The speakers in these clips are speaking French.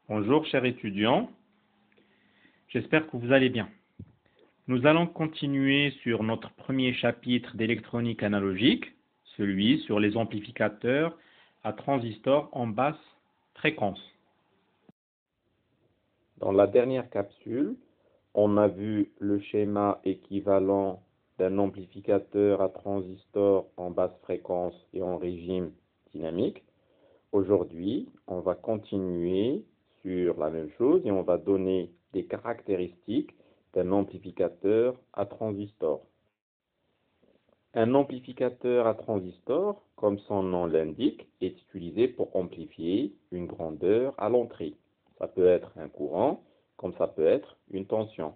Bonjour chers étudiants, j'espère que vous allez bien. Nous allons continuer sur notre premier chapitre d'électronique analogique, celui sur les amplificateurs à transistors en basse fréquence. Dans la dernière capsule, on a vu le schéma équivalent d'un amplificateur à transistor en basse fréquence et en régime dynamique. Aujourd'hui, on va continuer sur la même chose et on va donner des caractéristiques d'un amplificateur à transistor. Un amplificateur à transistor, comme son nom l'indique, est utilisé pour amplifier une grandeur à l'entrée. Ça peut être un courant, comme ça peut être une tension.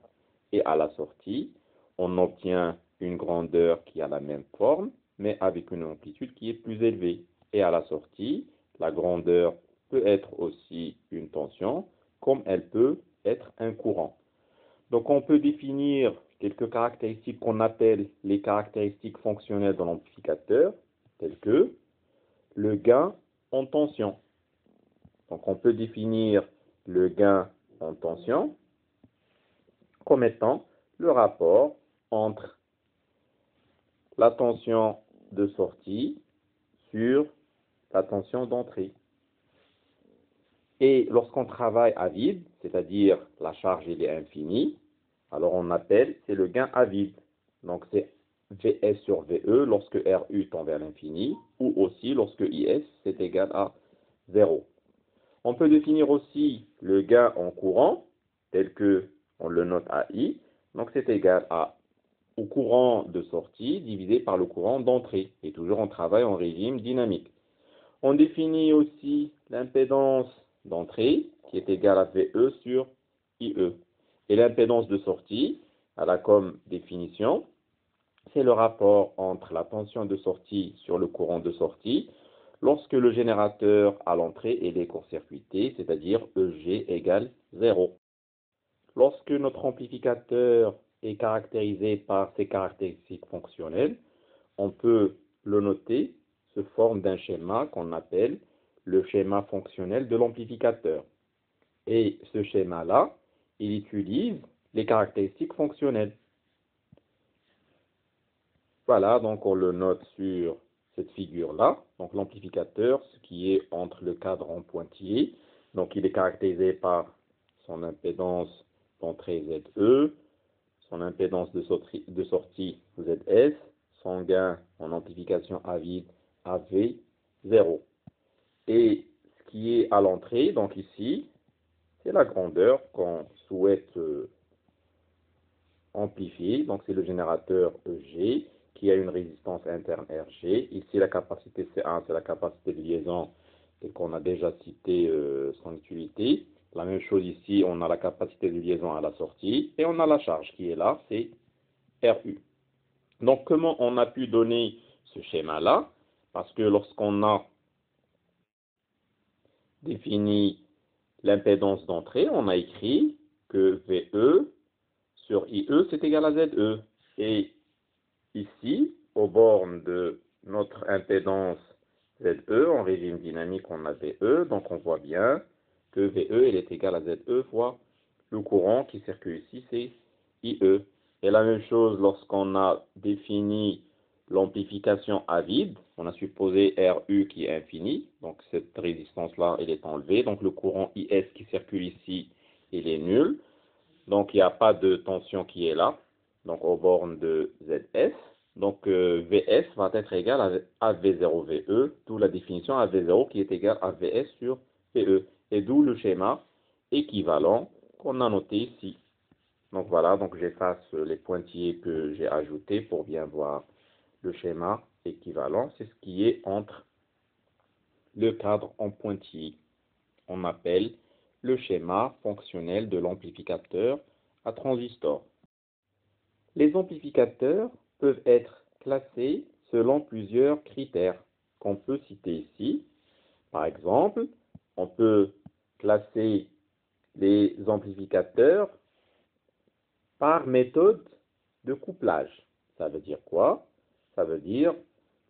Et à la sortie, on obtient une grandeur qui a la même forme, mais avec une amplitude qui est plus élevée. Et à la sortie, la grandeur peut être aussi une tension, comme elle peut être un courant. Donc on peut définir quelques caractéristiques qu'on appelle les caractéristiques fonctionnelles de l'amplificateur, telles que le gain en tension. Donc on peut définir le gain en tension comme étant le rapport entre la tension de sortie sur la tension d'entrée. Et lorsqu'on travaille à vide, c'est-à-dire la charge est infinie, alors on appelle, c'est le gain à vide. Donc c'est Vs sur Ve lorsque Ru tend vers l'infini, ou aussi lorsque Is c'est égal à 0. On peut définir aussi le gain en courant, tel que on le note à I. Donc c'est égal au courant de sortie divisé par le courant d'entrée. Et toujours on travaille en régime dynamique. On définit aussi l'impédance d'entrée, qui est égale à Ve sur IE. Et l'impédance de sortie, elle a comme définition, c'est le rapport entre la tension de sortie sur le courant de sortie lorsque le générateur à l'entrée est court-circuité, c'est-à-dire EG égale 0. Lorsque notre amplificateur est caractérisé par ses caractéristiques fonctionnelles, on peut le noter sous forme d'un schéma qu'on appelle le schéma fonctionnel de l'amplificateur. Et ce schéma-là, il utilise les caractéristiques fonctionnelles. Voilà, donc on le note sur cette figure-là. Donc l'amplificateur, ce qui est entre le cadran pointillé, donc il est caractérisé par son impédance d'entrée ZE, son impédance de sortie ZS, son gain en amplification à vide AV 0. Et ce qui est à l'entrée, donc ici, c'est la grandeur qu'on souhaite amplifier. Donc c'est le générateur EG qui a une résistance interne RG. Ici la capacité C1, c'est la capacité de liaison et qu'on a déjà cité son utilité. La même chose ici, on a la capacité de liaison à la sortie et on a la charge qui est là, c'est RU. Donc comment on a pu donner ce schéma-là? Parce que lorsqu'on a défini l'impédance d'entrée, on a écrit que VE sur IE, c'est égal à ZE. Et ici, aux bornes de notre impédance ZE, en régime dynamique, on a VE, donc on voit bien que VE, elle est égale à ZE fois le courant qui circule ici, c'est IE. Et la même chose lorsqu'on a défini l'amplification à vide, on a supposé RU qui est infini, donc cette résistance-là, elle est enlevée, donc le courant IS qui circule ici, il est nul, donc il n'y a pas de tension qui est là, donc aux bornes de ZS, donc VS va être égal à V0VE, d'où la définition à V0 qui est égal à VS sur VE, et d'où le schéma équivalent qu'on a noté ici. Donc voilà, donc j'efface les pointillés que j'ai ajoutés pour bien voir le schéma équivalent. C'est ce qui est entre le cadre en pointillé. On appelle le schéma fonctionnel de l'amplificateur à transistor. Les amplificateurs peuvent être classés selon plusieurs critères qu'on peut citer ici. Par exemple, on peut classer les amplificateurs par méthode de couplage. Ça veut dire quoi? Ça veut dire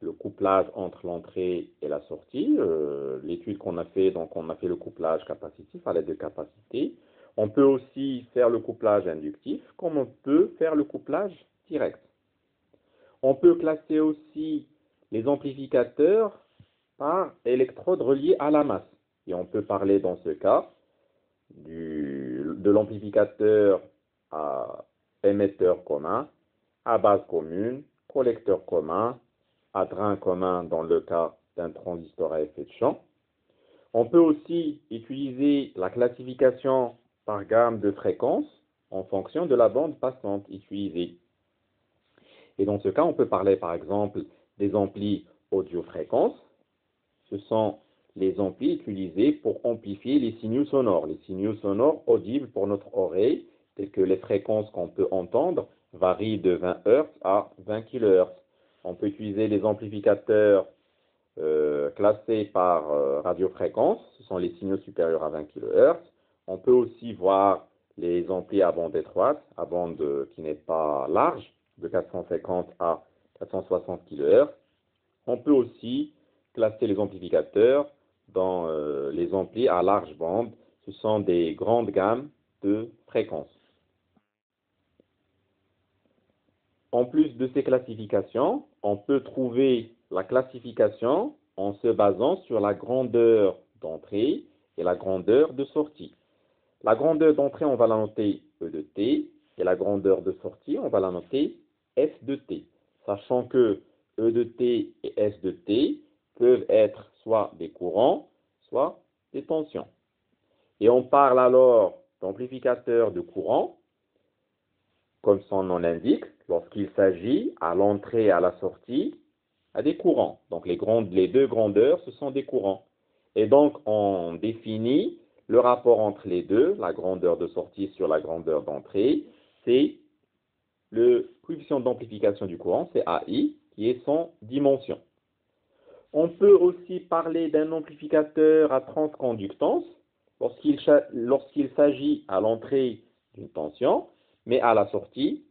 le couplage entre l'entrée et la sortie. L'étude qu'on a fait, donc on a fait le couplage capacitif à l'aide de capacités. On peut aussi faire le couplage inductif, comme on peut faire le couplage direct. On peut classer aussi les amplificateurs par électrodes reliées à la masse. Et on peut parler dans ce cas de l'amplificateur à émetteur commun, à base commune, collecteur commun, à drain commun dans le cas d'un transistor à effet de champ. On peut aussi utiliser la classification par gamme de fréquences en fonction de la bande passante utilisée. Et dans ce cas, on peut parler par exemple des amplis audio-fréquences. Ce sont les amplis utilisés pour amplifier les signaux sonores audibles pour notre oreille, tels que les fréquences qu'on peut entendre varient de 20 Hz à 20 kHz. On peut utiliser les amplificateurs classés par radiofréquence, ce sont les signaux supérieurs à 20 kHz. On peut aussi voir les amplis à bande étroite, à bande qui n'est pas large, de 450 à 460 kHz. On peut aussi classer les amplificateurs dans les amplis à large bande. Ce sont des grandes gammes de fréquences. En plus de ces classifications, on peut trouver la classification en se basant sur la grandeur d'entrée et la grandeur de sortie. La grandeur d'entrée, on va la noter E de T, et la grandeur de sortie, on va la noter S de T, sachant que E de T et S de T peuvent être soit des courants, soit des tensions. Et on parle alors d'amplificateur de courant, comme son nom l'indique, lorsqu'il s'agit à l'entrée et à la sortie, à des courants. Donc les deux grandeurs, ce sont des courants. Et donc on définit le rapport entre les deux, la grandeur de sortie sur la grandeur d'entrée, c'est le coefficient d'amplification du courant, c'est AI, qui est son dimension. On peut aussi parler d'un amplificateur à transconductance lorsqu'il s'agit à l'entrée d'une tension, mais à la sortie,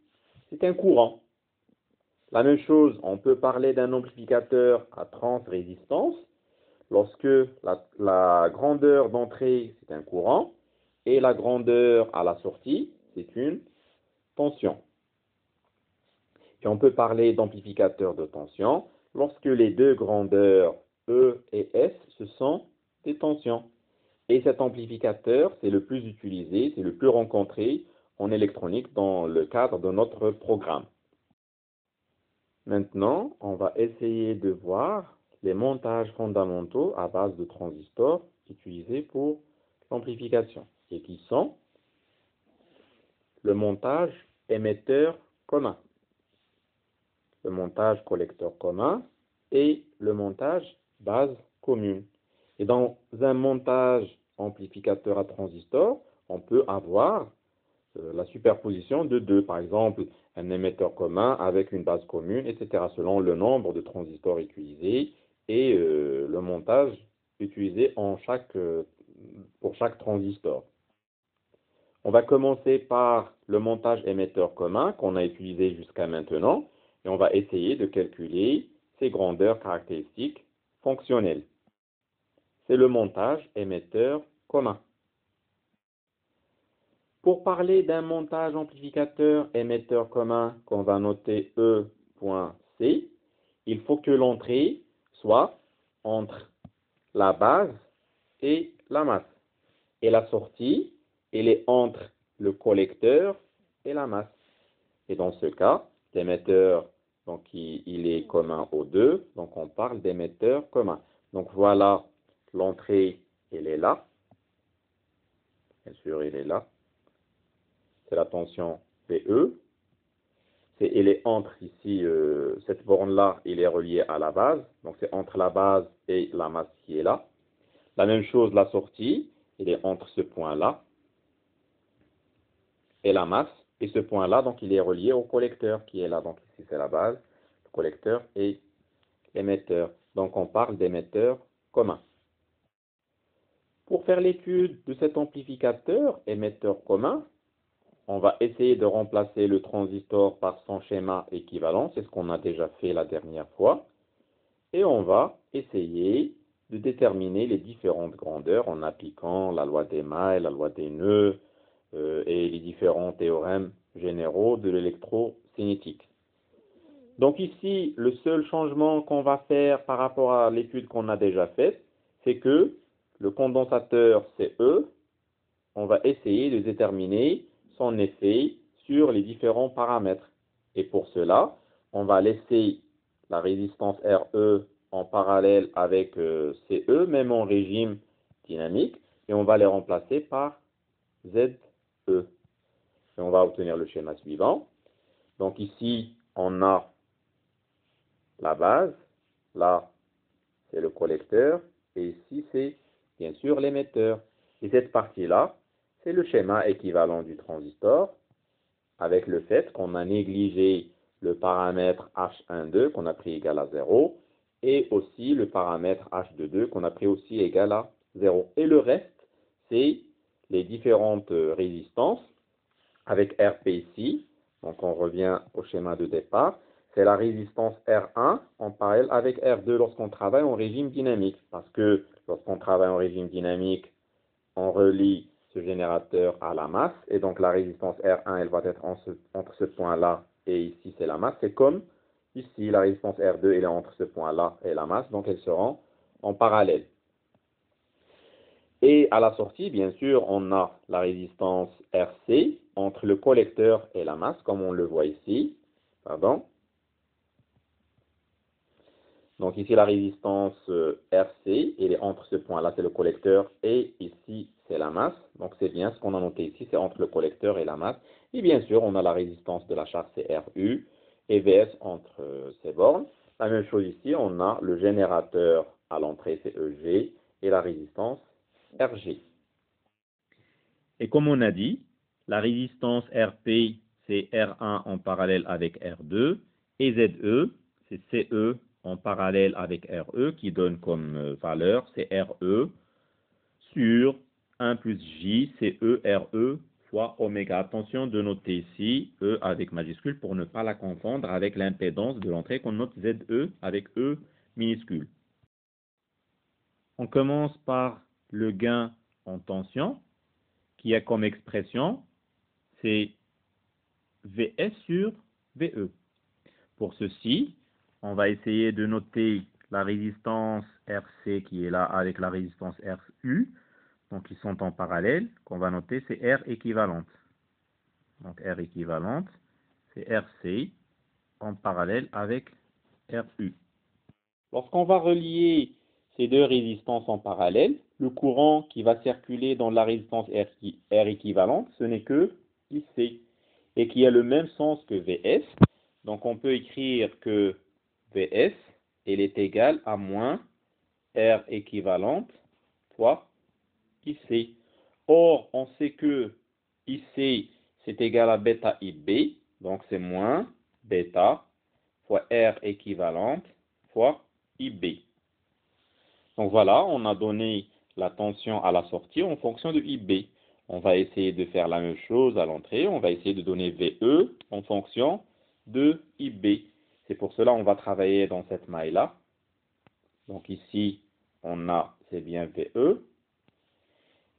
c'est un courant. La même chose, on peut parler d'un amplificateur à transrésistance lorsque la grandeur d'entrée, c'est un courant, et la grandeur à la sortie, c'est une tension. Et on peut parler d'amplificateur de tension lorsque les deux grandeurs E et S, ce sont des tensions. Et cet amplificateur, c'est le plus utilisé, c'est le plus rencontré en électronique dans le cadre de notre programme. Maintenant, on va essayer de voir les montages fondamentaux à base de transistors utilisés pour l'amplification, et qui sont le montage émetteur commun, le montage collecteur commun et le montage base commune. Et dans un montage amplificateur à transistor, on peut avoir la superposition de deux, par exemple un émetteur commun avec une base commune, etc., selon le nombre de transistors utilisés et le montage utilisé pour chaque transistor. On va commencer par le montage émetteur commun qu'on a utilisé jusqu'à maintenant et on va essayer de calculer ses grandeurs caractéristiques fonctionnelles. C'est le montage émetteur commun. Pour parler d'un montage amplificateur émetteur commun qu'on va noter E.C, il faut que l'entrée soit entre la base et la masse. Et la sortie, elle est entre le collecteur et la masse. Et dans ce cas, l'émetteur, donc il est commun aux deux, donc on parle d'émetteur commun. Donc voilà, l'entrée, elle est là. Bien sûr, elle est là. C'est la tension PE. Elle est entre ici, cette borne-là, il est relié à la base. Donc c'est entre la base et la masse qui est là. La même chose, la sortie, il est entre ce point-là et la masse. Et ce point-là, donc il est relié au collecteur qui est là. Donc ici c'est la base, le collecteur et l'émetteur. Donc on parle d'émetteur commun. Pour faire l'étude de cet amplificateur émetteur commun, on va essayer de remplacer le transistor par son schéma équivalent. C'est ce qu'on a déjà fait la dernière fois. Et on va essayer de déterminer les différentes grandeurs en appliquant la loi des mailles, la loi des nœuds et les différents théorèmes généraux de l'électrocinétique. Donc ici, le seul changement qu'on va faire par rapport à l'étude qu'on a déjà faite, c'est que le condensateur CE, on va essayer de déterminer son effet sur les différents paramètres. Et pour cela, on va laisser la résistance RE en parallèle avec CE, même en régime dynamique, et on va les remplacer par ZE. Et on va obtenir le schéma suivant. Donc ici, on a la base, là, c'est le collecteur, et ici, c'est bien sûr l'émetteur. Et cette partie-là, c'est le schéma équivalent du transistor, avec le fait qu'on a négligé le paramètre H12 qu'on a pris égal à 0, et aussi le paramètre H22 qu'on a pris aussi égal à 0. Et le reste, c'est les différentes résistances, avec RP ici, donc on revient au schéma de départ, c'est la résistance R1 en parallèle avec R2 lorsqu'on travaille en régime dynamique, parce que lorsqu'on travaille en régime dynamique, on relie ce générateur à la masse, et donc la résistance R1, elle va être entre ce point-là et ici, c'est la masse. C'est comme ici, la résistance R2, elle est entre ce point-là et la masse, donc elles seront en parallèle. Et à la sortie, bien sûr, on a la résistance RC entre le collecteur et la masse, comme on le voit ici. Pardon. Donc ici, la résistance RC, elle est entre ce point-là, c'est le collecteur, et ici, c'est la masse. Donc c'est bien ce qu'on a noté ici, c'est entre le collecteur et la masse. Et bien sûr, on a la résistance de la charge, c'est RU, et VS entre ces bornes. La même chose ici, on a le générateur à l'entrée, c'est EG, et la résistance RG. Et comme on a dit, la résistance RP, c'est R1 en parallèle avec R2, et ZE, c'est CE en parallèle avec RE, qui donne comme valeur, c'est RE sur 1 plus J, c'est ERE fois oméga. Attention de noter ici E avec majuscule pour ne pas la confondre avec l'impédance de l'entrée qu'on note ZE avec E minuscule. On commence par le gain en tension, qui a comme expression, c'est VS sur VE. Pour ceci, on va essayer de noter la résistance RC qui est là avec la résistance RU. Donc, ils sont en parallèle. Qu'on va noter, c'est R équivalente. Donc, R équivalente, c'est RC en parallèle avec RU. Lorsqu'on va relier ces deux résistances en parallèle, le courant qui va circuler dans la résistance R équivalente, ce n'est que IC, et qui a le même sens que VS. Donc on peut écrire que VS, elle est égale à moins R équivalente fois IC. Or, on sait que IC, c'est égal à bêta IB, donc c'est moins bêta fois R équivalente fois IB. Donc voilà, on a donné la tension à la sortie en fonction de IB. On va essayer de faire la même chose à l'entrée. On va essayer de donner VE en fonction de IB. C'est pour cela qu'on va travailler dans cette maille-là. Donc ici, on a, c'est bien VE.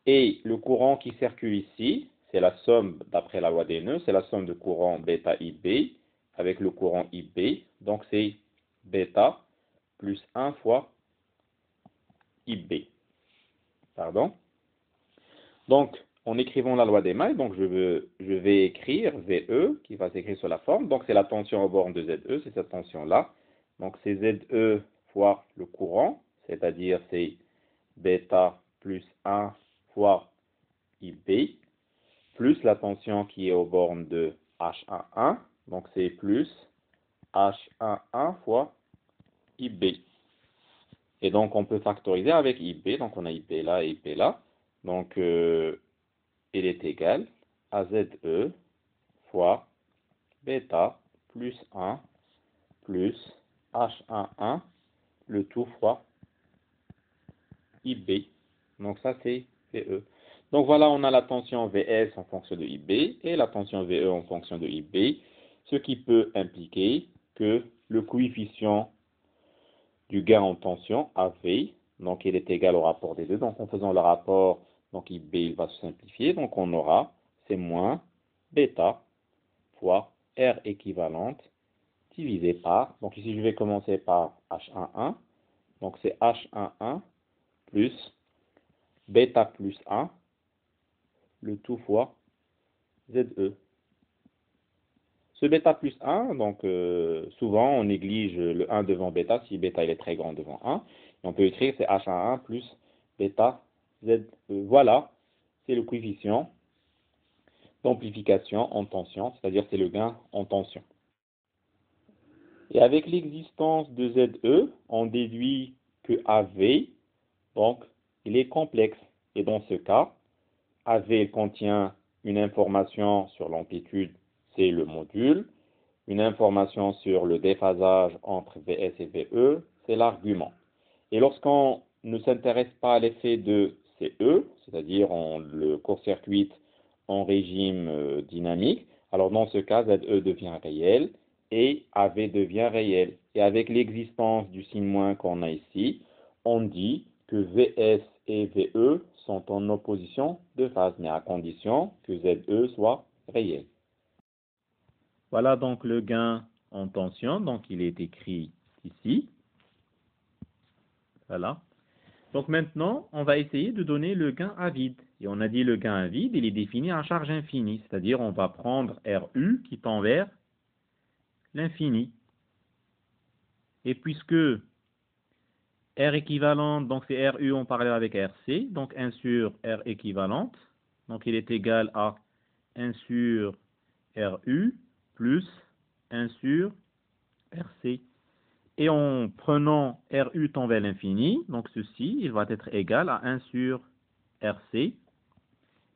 Et le courant qui circule ici, c'est la somme, d'après la loi des nœuds, c'est la somme de courant bêta IB avec le courant IB. Donc c'est bêta plus 1 fois IB. Pardon. Donc, en écrivant la loi des mailles, donc je vais écrire VE qui va s'écrire sur la forme. Donc, c'est la tension aux bornes de ZE, c'est cette tension-là. Donc, c'est ZE fois le courant, c'est-à-dire c'est bêta plus 1 fois IB, plus la tension qui est aux bornes de H11. Donc, c'est plus H11 fois IB. Et donc, on peut factoriser avec IB. Donc, on a IB là et IB là. Donc, il est égal à ZE fois bêta plus 1 plus H11, le tout fois IB. Donc, ça, c'est VE. Donc, voilà, on a la tension VS en fonction de IB et la tension VE en fonction de IB, ce qui peut impliquer que le coefficient du gain en tension, AV, donc il est égal au rapport des deux. Donc en faisant le rapport, donc B il va se simplifier, donc on aura c'est moins bêta fois R équivalente divisé par, donc ici je vais commencer par H11, donc c'est H11 plus bêta plus 1, le tout fois ZE. Ce bêta plus 1, donc souvent on néglige le 1 devant bêta si bêta il est très grand devant 1. Et on peut écrire c'est H11 plus bêta ZE. Voilà, c'est le coefficient d'amplification en tension, c'est-à-dire c'est le gain en tension. Et avec l'existence de ZE, on déduit que AV, donc, il est complexe. Et dans ce cas, AV contient une information sur l'amplitude, c'est le module. Une information sur le déphasage entre VS et VE, c'est l'argument. Et lorsqu'on ne s'intéresse pas à l'effet de CE, c'est-à-dire on le court-circuite en régime dynamique, alors dans ce cas, ZE devient réel et AV devient réel. Et avec l'existence du signe moins qu'on a ici, on dit que VS et VE sont en opposition de phase, mais à condition que ZE soit réel. Voilà donc le gain en tension, donc il est écrit ici. Voilà. Donc maintenant, on va essayer de donner le gain à vide. Et on a dit le gain à vide, il est défini à charge infinie, c'est-à-dire on va prendre RU qui tend vers l'infini. Et puisque R équivalente, donc c'est RU en parallèle avec RC, donc 1 sur R équivalente, donc il est égal à 1 sur RU plus 1 sur RC. Et en prenant RU tend vers l'infini, donc ceci, il va être égal à 1 sur RC,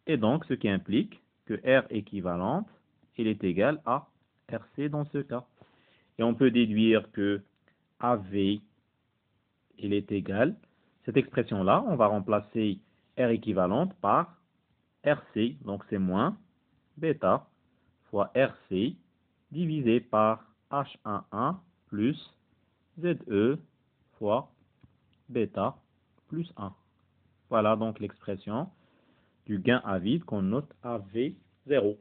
et donc ce qui implique que R équivalente, il est égal à RC dans ce cas. Et on peut déduire que AV, il est égal, cette expression-là, on va remplacer R équivalente par RC, donc c'est moins bêta fois RC divisé par H11 plus ZE fois bêta plus 1. Voilà donc l'expression du gain à vide qu'on note à V0.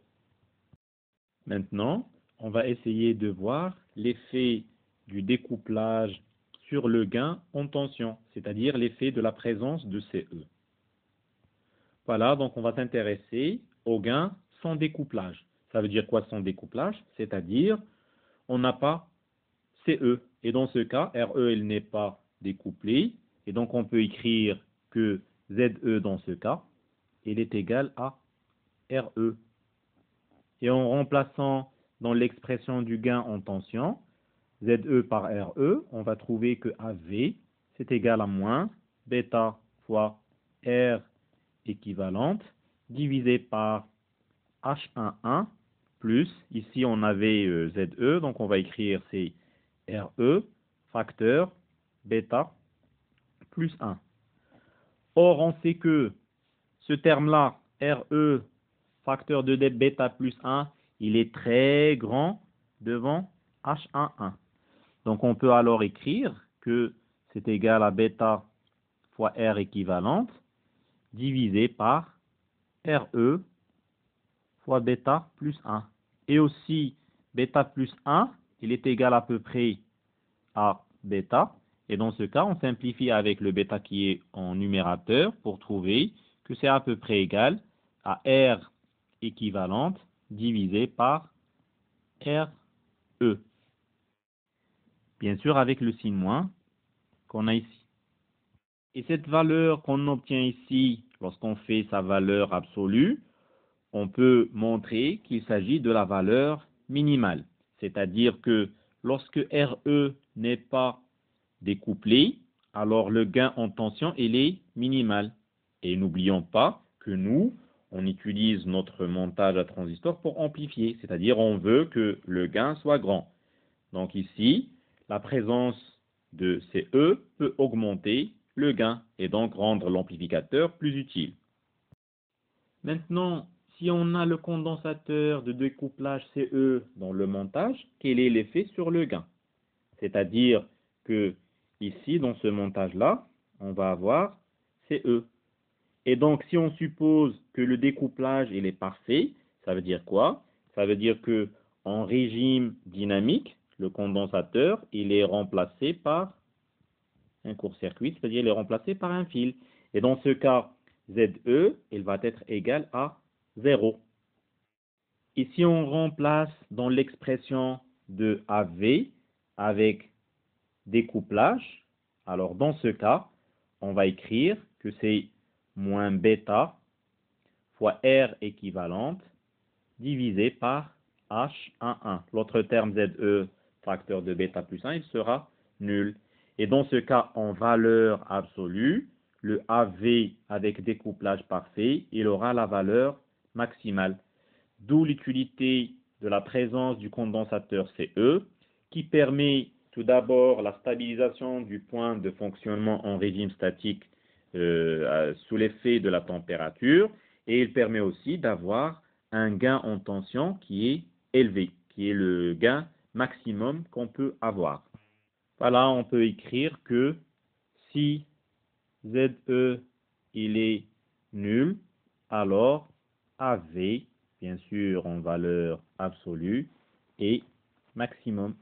Maintenant, on va essayer de voir l'effet du découplage sur le gain en tension, c'est-à-dire l'effet de la présence de CE. Voilà, donc on va s'intéresser au gain sans découplage. Ça veut dire quoi sans découplage? C'est-à-dire, on n'a pas CE. Et dans ce cas, RE, il n'est pas découplé. Et donc, on peut écrire que ZE, dans ce cas, il est égal à RE. Et en remplaçant dans l'expression du gain en tension, ZE par RE, on va trouver que AV, c'est égal à moins bêta fois R équivalente, divisé par H11 plus, ici on avait ZE, donc on va écrire c'est RE, facteur bêta plus 1. Or, on sait que ce terme-là, RE, facteur de bêta plus 1, il est très grand devant H11. Donc, on peut alors écrire que c'est égal à bêta fois R équivalente divisé par RE fois bêta plus 1. Et aussi, bêta plus 1, il est égal à peu près à bêta. Et dans ce cas, on simplifie avec le bêta qui est en numérateur pour trouver que c'est à peu près égal à R équivalente divisé par RE. Bien sûr, avec le signe moins qu'on a ici. Et cette valeur qu'on obtient ici, lorsqu'on fait sa valeur absolue, on peut montrer qu'il s'agit de la valeur minimale. C'est-à-dire que lorsque RE n'est pas découplé, alors le gain en tension, il est minimal. Et n'oublions pas que nous, on utilise notre montage à transistor pour amplifier, c'est-à-dire on veut que le gain soit grand. Donc ici, la présence de CE peut augmenter le gain et donc rendre l'amplificateur plus utile. Maintenant, si on a le condensateur de découplage CE dans le montage, quel est l'effet sur le gain? C'est-à-dire qu'il ici, dans ce montage-là, on va avoir CE. Et donc, si on suppose que le découplage il est parfait, ça veut dire quoi? Ça veut dire que en régime dynamique, le condensateur, il est remplacé par un court-circuit, c'est-à-dire il est remplacé par un fil. Et dans ce cas, ZE, il va être égal à 0. Ici, on remplace dans l'expression de AV avec découplage. Alors, dans ce cas, on va écrire que c'est moins bêta fois R équivalente divisé par H11. L'autre terme ZE, facteur de bêta plus 1, il sera nul. Et dans ce cas, en valeur absolue, le AV avec découplage parfait, il aura la valeur maximale. D'où l'utilité de la présence du condensateur CE, qui permet tout d'abord la stabilisation du point de fonctionnement en régime statique sous l'effet de la température, et il permet aussi d'avoir un gain en tension qui est élevé, qui est le gain maximum qu'on peut avoir. Voilà, on peut écrire que si ZE il est nul, alors AV, bien sûr en valeur absolue, est maximum.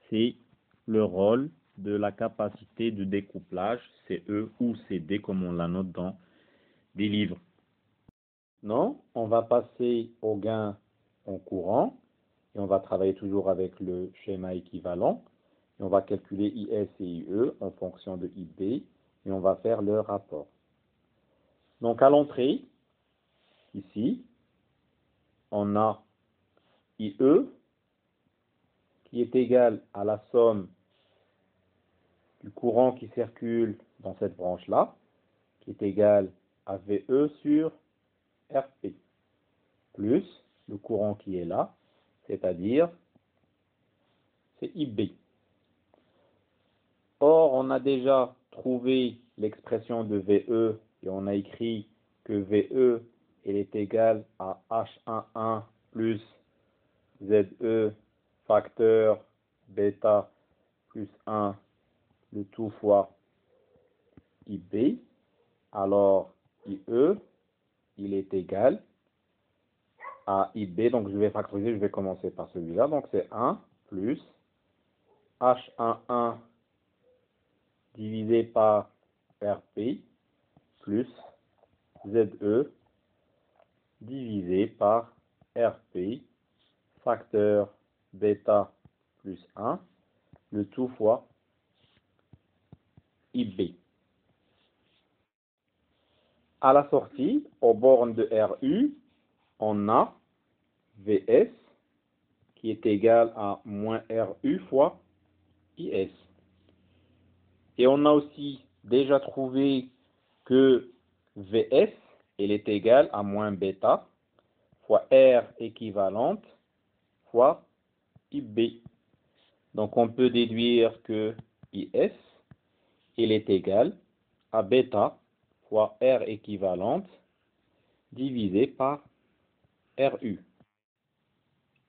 C'est le rôle de la capacité de découplage, CE ou CD comme on la note dans des livres. Non, on va passer au gain en courant et on va travailler toujours avec le schéma équivalent. Et on va calculer IS et IE en fonction de IB et on va faire leur rapport. Donc à l'entrée, ici, on a IE qui est égal à la somme du courant qui circule dans cette branche-là, qui est égal à VE sur RP, plus le courant qui est là, c'est-à-dire c'est IB. Or, on a déjà trouvé l'expression de VE et on a écrit que VE elle est égale à H11 plus ZE facteur bêta plus 1 le tout fois IB. Alors, IE, il est égal à IB. Donc, je vais factoriser, je vais commencer par celui-là. Donc, c'est 1 plus H11 divisé par RP plus ZE divisé par RP facteur bêta plus 1, le tout fois IB. À la sortie, aux bornes de RU, on a VS qui est égal à moins RU fois IS. Et on a aussi déjà trouvé que VS elle est égale à moins bêta fois R équivalente fois IB. Donc on peut déduire que IS il est égal à bêta fois R équivalente divisé par RU.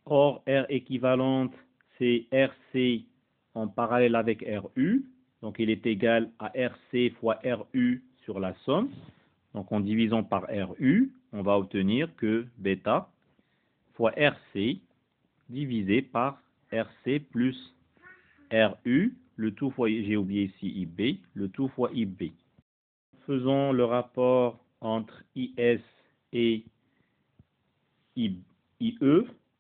Or, R équivalente, c'est RC en parallèle avec RU. Donc, il est égal à RC fois RU sur la somme. Donc, en divisant par RU, on va obtenir que bêta fois RC divisé par RC plus RU, le tout fois, j'ai oublié ici IB, le tout fois IB. Faisons le rapport entre IS et IE,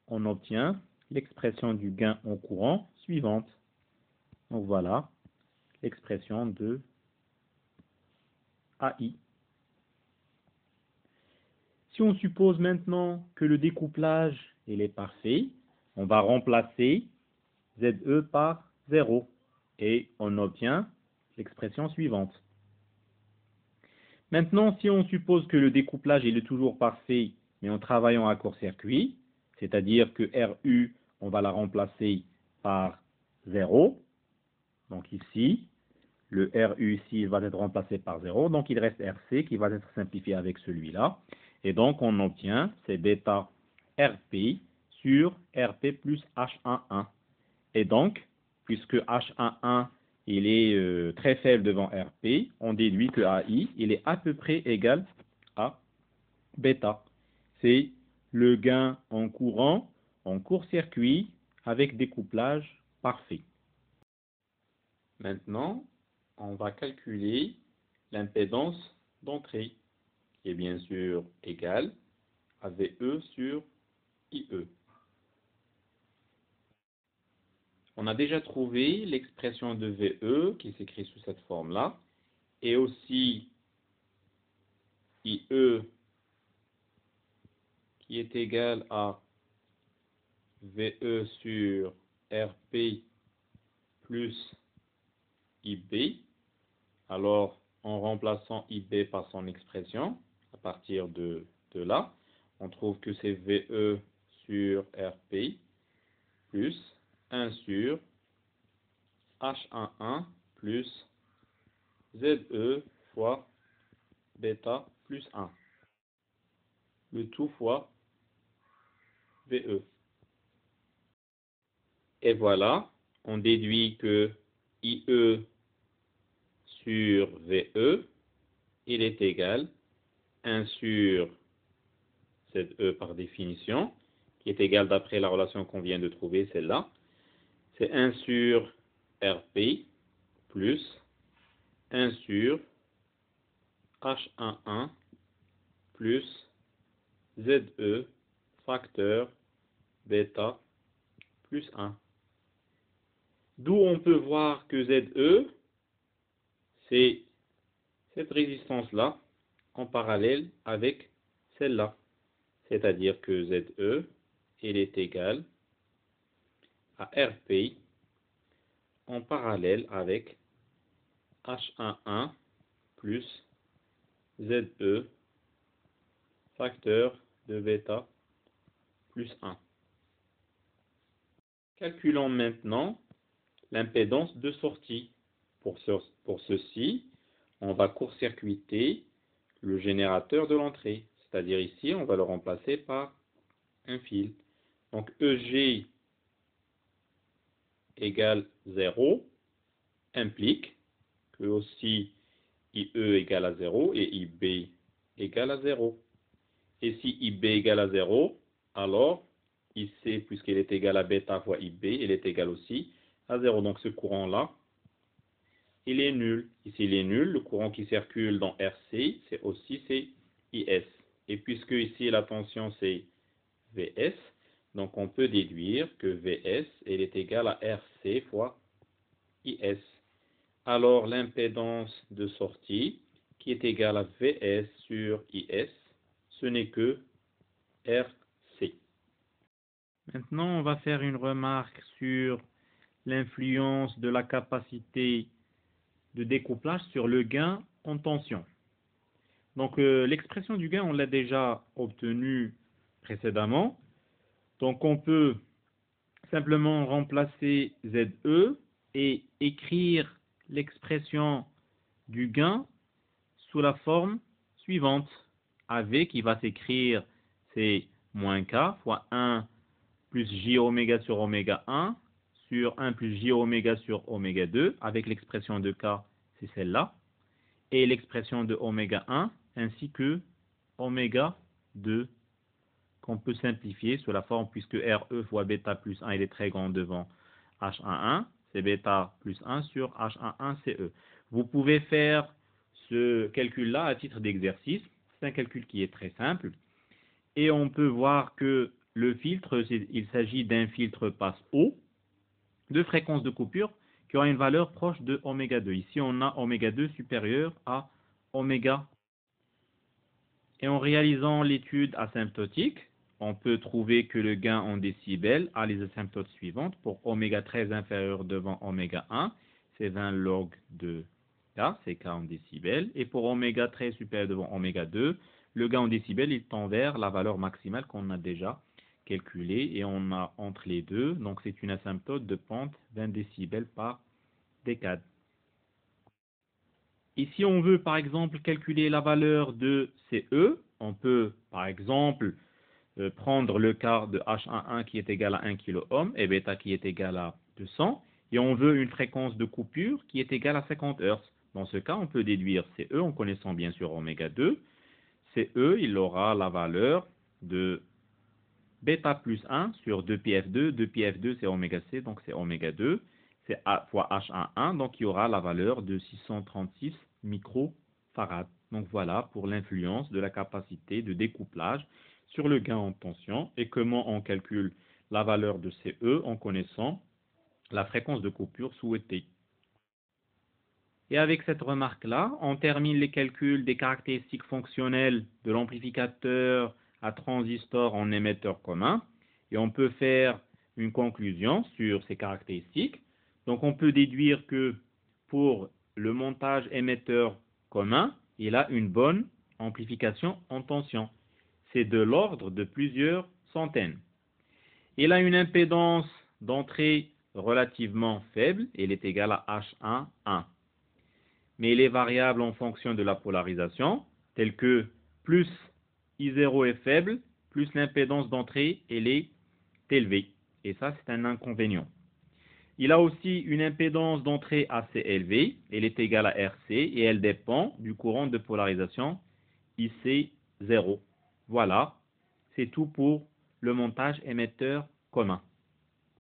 on obtient l'expression du gain en courant suivante. Donc voilà l'expression de AI. Si on suppose maintenant que le découplage il est parfait, on va remplacer ZE par 0 et on obtient l'expression suivante. Maintenant, si on suppose que le découplage il est toujours parfait, mais en travaillant à court-circuit, c'est-à-dire que RU, on va la remplacer par 0. Donc ici, le RU ici va être remplacé par 0. Donc il reste RC qui va être simplifié avec celui-là. Et donc on obtient, c'est bêta RP sur RP plus H11. Et donc, puisque H11 il est très faible devant RP, on déduit que AI il est à peu près égal à bêta. C'est le gain en courant, en court-circuit, avec découplage parfait. Maintenant, on va calculer l'impédance d'entrée, qui est bien sûr égale à VE sur IE. On a déjà trouvé l'expression de VE qui s'écrit sous cette forme-là, et aussi IE qui est égal à VE sur RP plus IB. Alors, en remplaçant IB par son expression, à partir de là, on trouve que c'est VE sur RP plus 1 sur H11 plus ZE fois bêta plus 1. Le tout fois VE. Et voilà, on déduit que IE sur VE, il est égal 1 sur ZE par définition, qui est égal d'après la relation qu'on vient de trouver, celle-là. C'est 1 sur RP plus 1 sur H11 plus ZE facteur bêta plus 1. D'où on peut voir que ZE, c'est cette résistance-là en parallèle avec celle-là. C'est-à-dire que ZE, elle est égale à RP en parallèle avec H11 plus ZE facteur de bêta plus 1. Calculons maintenant l'impédance de sortie. Pour ceci, on va court-circuiter le générateur de l'entrée. C'est-à-dire ici, on va le remplacer par un fil. Donc EG égale 0 implique que aussi IE égale à 0 et IB égale à 0. Et si IB égale à 0, alors IC, puisqu'il est égal à bêta fois IB, il est égal aussi à 0. Donc ce courant-là, il est nul. Ici, il est nul. Le courant qui circule dans RC, c'est aussi IS. Et puisque ici, la tension, c'est VS, donc on peut déduire que VS, elle est égale à RC fois IS. Alors, l'impédance de sortie, qui est égale à VS sur IS, ce n'est que RC. Maintenant, on va faire une remarque sur l'influence de la capacité de découplage sur le gain en tension. Donc, l'expression du gain, on l'a déjà obtenue précédemment. Donc, on peut simplement remplacer ZE et écrire l'expression du gain sous la forme suivante. AV qui va s'écrire, c'est moins K fois 1 plus J oméga sur oméga 1 sur 1 plus J oméga sur oméga 2, avec l'expression de K, c'est celle-là, et l'expression de oméga 1, ainsi que oméga 2, qu'on peut simplifier sous la forme, puisque RE fois bêta plus 1, il est très grand devant H11, c'est bêta plus 1 sur H11 CE. Vous pouvez faire ce calcul-là à titre d'exercice, c'est un calcul qui est très simple, et on peut voir que le filtre, il s'agit d'un filtre passe-haut, de fréquence de coupure, qui aura une valeur proche de oméga 2. Ici, on a oméga 2 supérieur à oméga. Et en réalisant l'étude asymptotique, on peut trouver que le gain en décibels a les asymptotes suivantes. Pour oméga 13 inférieur devant oméga 1, c'est 20 log de K, c'est K en décibels. Et pour oméga 13 supérieur devant oméga 2, le gain en décibels, il tend vers la valeur maximale qu'on a déjà calculée. Et on a entre les deux, donc c'est une asymptote de pente 20 décibels par décade. Ici, on veut par exemple calculer la valeur de CE. On peut par exemple prendre le quart de H11 qui est égal à 1 kΩ et bêta qui est égal à 200. et on veut une fréquence de coupure qui est égale à 50 Hz. Dans ce cas, on peut déduire CE en connaissant bien sûr oméga 2. CE, il aura la valeur de bêta plus 1 sur 2πf2. 2πf2, c'est oméga C, donc c'est oméga 2. C'est A fois H11, donc il y aura la valeur de 636 microfarads. Donc voilà pour l'influence de la capacité de découplage sur le gain en tension et comment on calcule la valeur de CE en connaissant la fréquence de coupure souhaitée. Et avec cette remarque-là, on termine les calculs des caractéristiques fonctionnelles de l'amplificateur à transistor en émetteur commun et on peut faire une conclusion sur ces caractéristiques. Donc on peut déduire que pour le montage émetteur commun, il a une bonne amplification en tension. C'est de l'ordre de plusieurs centaines. Il a une impédance d'entrée relativement faible, elle est égale à H11. Mais il est variable en fonction de la polarisation, tel que plus I0 est faible, plus l'impédance d'entrée elle est élevée. Et ça, c'est un inconvénient. Il a aussi une impédance d'entrée assez élevée, elle est égale à RC et elle dépend du courant de polarisation IC0. Voilà, c'est tout pour le montage émetteur commun.